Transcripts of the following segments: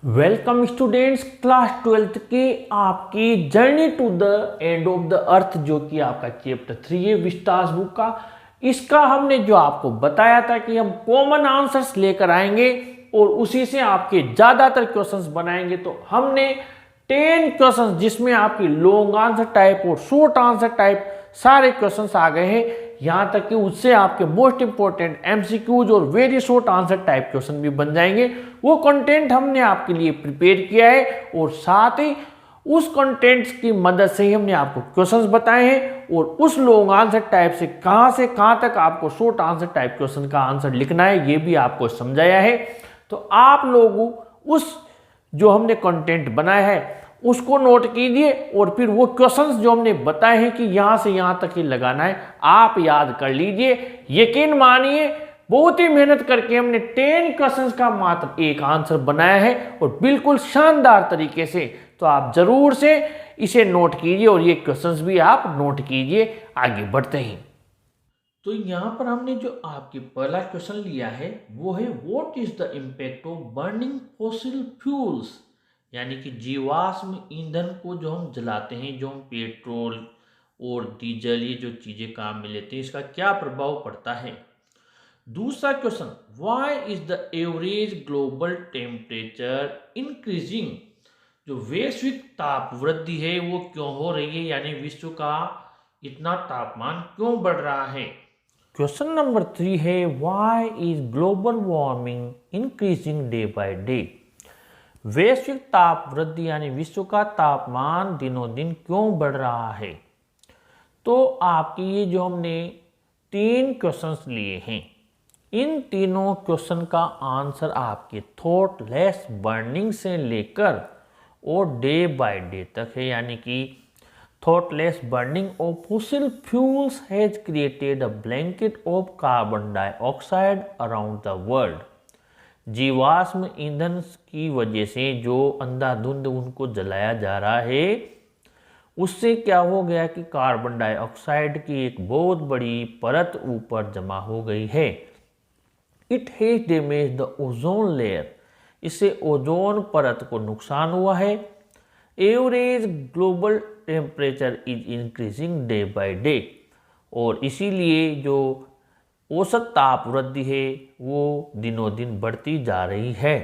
Welcome students, class 12th की आपकी journey to the end of the earth जो कि आपका चैप्टर 3 है विस्तास बुक का। इसका हमने जो आपको बताया था कि हम कॉमन आंसर्स लेकर आएंगे और उसी से आपके ज़्यादातर क्वेश्चंस बनाएंगे। तो हमने 10 क्वेश्चंस जिसमें आपकी लॉन्ग आंसर टाइप और शॉर्ट आंसर टाइप सारे क्वेश्चंस आ गए हैं। यहाँ तक कि उससे आपके मोस्ट इंपॉर्टेंट एमसीक्यूज और very short answer type question भी बन जाएंगे। वो कंटेंट हमने आपके लिए प्रिपेयर किया है और साथ ही उस कंटेंट्स की मदद से ही हमने आपको क्वेश्चंस बताए हैं और उस लॉन्ग आंसर टाइप से कहाँ तक आपको शॉर्ट आंसर टाइप क्वेश्चन का आंसर लिखना है ये भी आपको समझाया है। तो आप लोग उस जो हमने कंटेंट बनाया है उसको नोट कीजिए और फिर वो क्वेश्चंस जो हमने बताए हैं कि यहाँ से यहाँ तक ही लगाना है आप याद कर लीजिए। यकीन मानिए बहुत ही मेहनत करके हमने 10 क्वेश्चंस का मात्र एक आंसर बनाया है और बिल्कुल शानदार तरीके से। तो आप जरूर से इसे नोट कीजिए और ये क्वेश्चंस भी आप नोट कीजिए। आगे बढ़ते हैं। तो यहाँ पर हमने जो आपके पहला क्वेश्चन लिया है वो है what is the impact of burning fossil fuels, यानी कि जीवाश्म ईंधन को जो हम जलाते हैं, जो हम पेट्रोल और डीजल ये जो चीज़ें काम में लेते हैं, इसका क्या प्रभाव पड़ता है। दूसरा question, why is the average global temperature increasing, जो वैश्विक ताप वृद्धि है वो क्यों हो रही है, यानी विश्व का इतना तापमान क्यों बढ़ रहा है। क्वेश्चन नंबर 3 है why is global warming increasing day by day, वैश्विक ताप वृद्धि यानी विश्व का तापमान दिनों दिन क्यों बढ़ रहा है। तो आपकी ये जो हमने 3 क्वेश्चंस लिए हैं, इन तीनों क्वेश्चन का आंसर आपके थॉट लेस बर्निंग से लेकर और डे बाय डे तक है, यानी कि thoughtless burning of fossil fuels has created a blanket of carbon dioxide around the world. जीवाश्म ईंधन की वजह से जो अंधाधुंध उनको जलाया जा रहा है उससे क्या हो गया कि कार्बन डाइऑक्साइड की एक बहुत बड़ी परत ऊपर जमा हो गई है। It has damage the ozone layer, इससे ओजोन परत को नुकसान हुआ है। Average global temperature is increasing day by day, और इसीलिए जो औसत ताप वृद्धि है वो दिनों दिन बढ़ती जा रही है।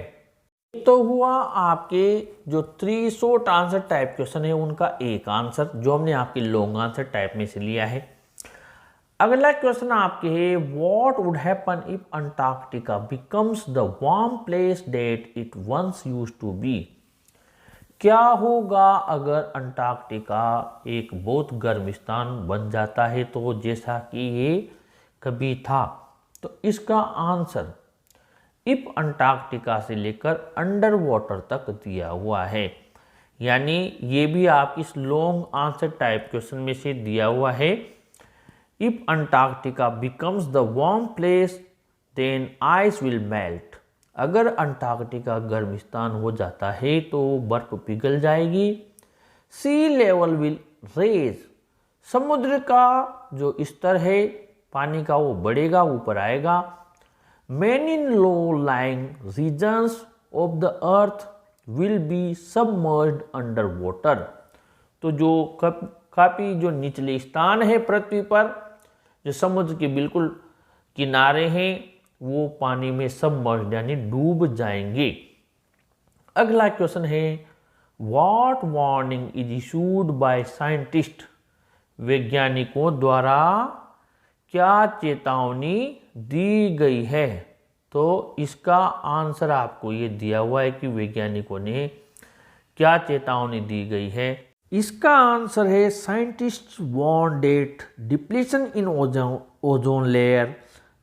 तो हुआ आपके जो 3 शॉर्ट आंसर टाइप क्वेश्चन है उनका एक आंसर जो हमने आपके लॉन्ग आंसर टाइप में से लिया है। अगला क्वेश्चन आपके है what would happen if Antarctica becomes the warm place that it once used to be, क्या होगा अगर अंटार्कटिका एक बहुत गर्म स्थान बन जाता है तो जैसा कि ये कभी था। तो इसका आंसर इफ अंटार्कटिका से लेकर अंडर वाटर तक दिया हुआ है, यानी ये भी आप इस लॉन्ग आंसर टाइप क्वेश्चन में से दिया हुआ है। If Antarctica becomes the warm place then ice will melt, अगर अंटार्कटिका गर्म स्थान हो जाता है तो बर्फ पिघल जाएगी। सी लेवल विल रेज, समुद्र का जो स्तर है पानी का वो बढ़ेगा, ऊपर आएगा। Many low lying regions of the earth will be submerged under water, तो जो काफ़ी जो निचले स्थान है पृथ्वी पर, जो समुद्र के बिल्कुल किनारे हैं, वो पानी में सबमर्ज्ड यानी डूब जाएंगे। अगला क्वेश्चन है what warning is issued by scientist, वैज्ञानिकों द्वारा क्या चेतावनी दी गई है। तो इसका आंसर आपको ये दिया हुआ है कि वैज्ञानिकों ने क्या चेतावनी दी गई है। इसका आंसर है scientist warn that depletion in ozone layer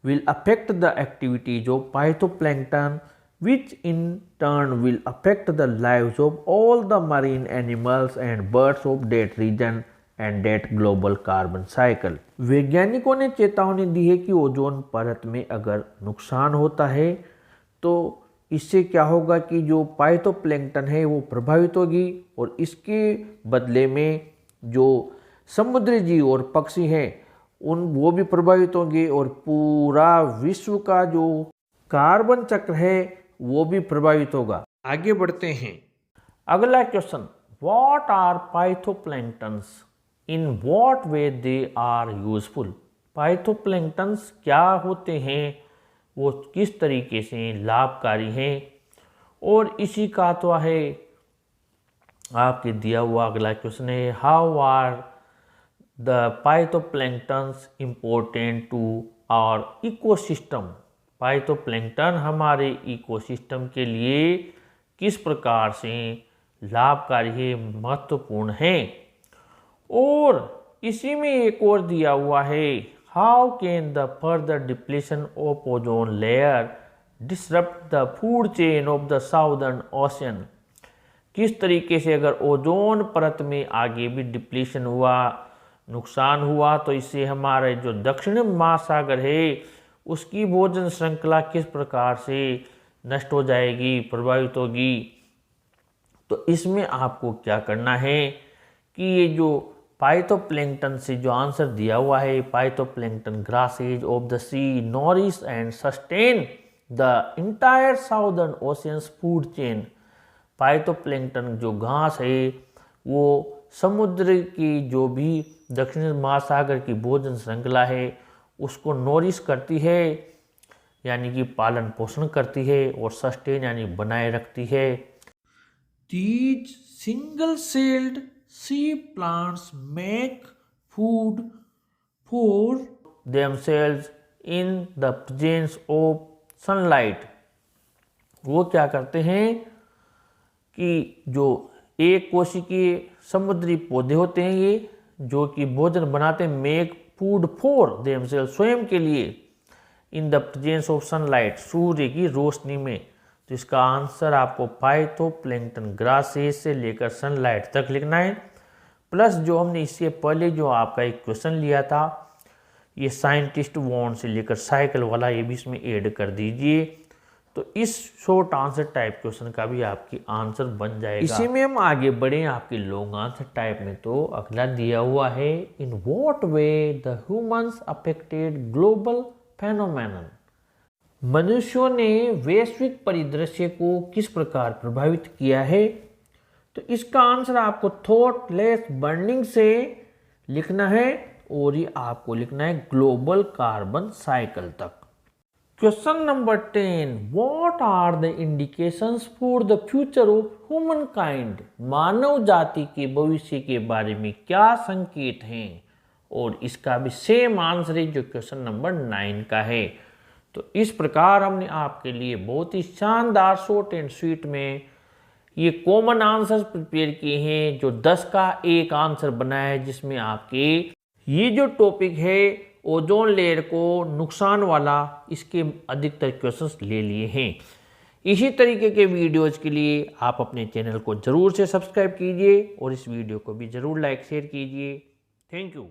will affect the activities of phytoplankton, which in turn will affect the lives of all the marine animals and birds of that region and that global carbon cycle। वैज्ञानिकों ने चेतावनी दी है कि ozone परत में अगर नुकसान होता है तो इससे क्या होगा कि जो फाइटोप्लैंक्टन है वो प्रभावित होगी और इसके बदले में जो समुद्री जीव और पक्षी हैं वो भी प्रभावित होंगे और पूरा विश्व का जो कार्बन चक्र है वो भी प्रभावित होगा। आगे बढ़ते हैं। अगला question, what are phytoplanktons, in what way they are useful. Phytoplanktons क्या होते हैं, वो किस तरीके से लाभकारी हैं, और इसी का तो है आपके दिया हुआ अगला क्वेश्चन है, how are the phytoplanktons important to our ecosystem. Phytoplankton हमारे इकोसिस्टम के लिए किस प्रकार से लाभकारी है, महत्वपूर्ण है। और इसी में एक और दिया हुआ है, how can the further depletion of ozone layer disrupt the food chain of the southern ocean. किस तरीके से अगर ओजोन परत में आगे भी डिप्लीशन हुआ, नुकसान हुआ, तो इससे हमारे जो दक्षिण महासागर है उसकी भोजन श्रृंखला किस प्रकार से नष्ट हो जाएगी, प्रभावित होगी। तो इसमें आपको क्या करना है कि ये जो पाइथोप्लैंक्टन से जो आंसर दिया हुआ है, phytoplankton grasses of the sea nourish and sustain the entire southern oceans food chain. Phytoplankton जो घास है वो समुद्र की जो भी दक्षिण महासागर की भोजन श्रृंखला है उसको नॉरिश करती है, यानी कि पालन पोषण करती है, और सस्टेन यानी बनाए रखती है। These single-celled sea plants make food for themselves in the presence of sunlight। वो क्या करते हैं कि जो एक कोशिकीय समुद्री पौधे होते हैं ये, जो कि भोजन बनाते हैं, मेक फूड फॉर देमसेल्फ, स्वयं के लिए, in the presence of sunlight, सूर्य की रोशनी में। तो इसका आंसर आपको पाइथोप्लैंक्टन ग्रासेज से लेकर सनलाइट तक लिखना है। प्लस जो हमने इससे पहले जो आपका एक क्वेश्चन लिया था, ये साइंटिस्ट वॉन्ट से लेकर साइकिल वाला, ये भी इसमें ऐड कर दीजिए। तो इस शॉर्ट आंसर टाइप क्वेश्चन का भी आपकी आंसर बन जाएगा। इसी में हम आगे बढ़े आपके लॉन्ग आंसर टाइप में। तो अगला दिया हुआ है, इन what way the humans affected global phenomenon. मनुष्यों ने वैश्विक परिदृश्य को किस प्रकार प्रभावित किया है। तो इसका आंसर आपको थॉटलेस बर्निंग से लिखना है, और ये आपको लिखना है ग्लोबल कार्बन साइकिल तक। Question number 10, what are the indications for the future of humankind. मानव जाति के भविष्य के बारे में क्या संकेत हैं, और इसका भी सेम आंसर है जो क्वेश्चन नंबर 9 का है। तो इस प्रकार हमने आपके लिए बहुत ही शानदार शॉर्ट एंड स्वीट में ये कॉमन आंसर्स प्रिपेयर किए हैं, जो 10 का एक आंसर बनाया है, जिसमें आपके ये जो टॉपिक है ओजोन लेयर को नुकसान वाला, इसके अधिकतर क्वेश्चंस ले लिए हैं। इसी तरीके के वीडियोज़ के लिए आप अपने चैनल को ज़रूर से सब्सक्राइब कीजिए, और इस वीडियो को भी ज़रूर लाइक शेयर कीजिए। Thank you.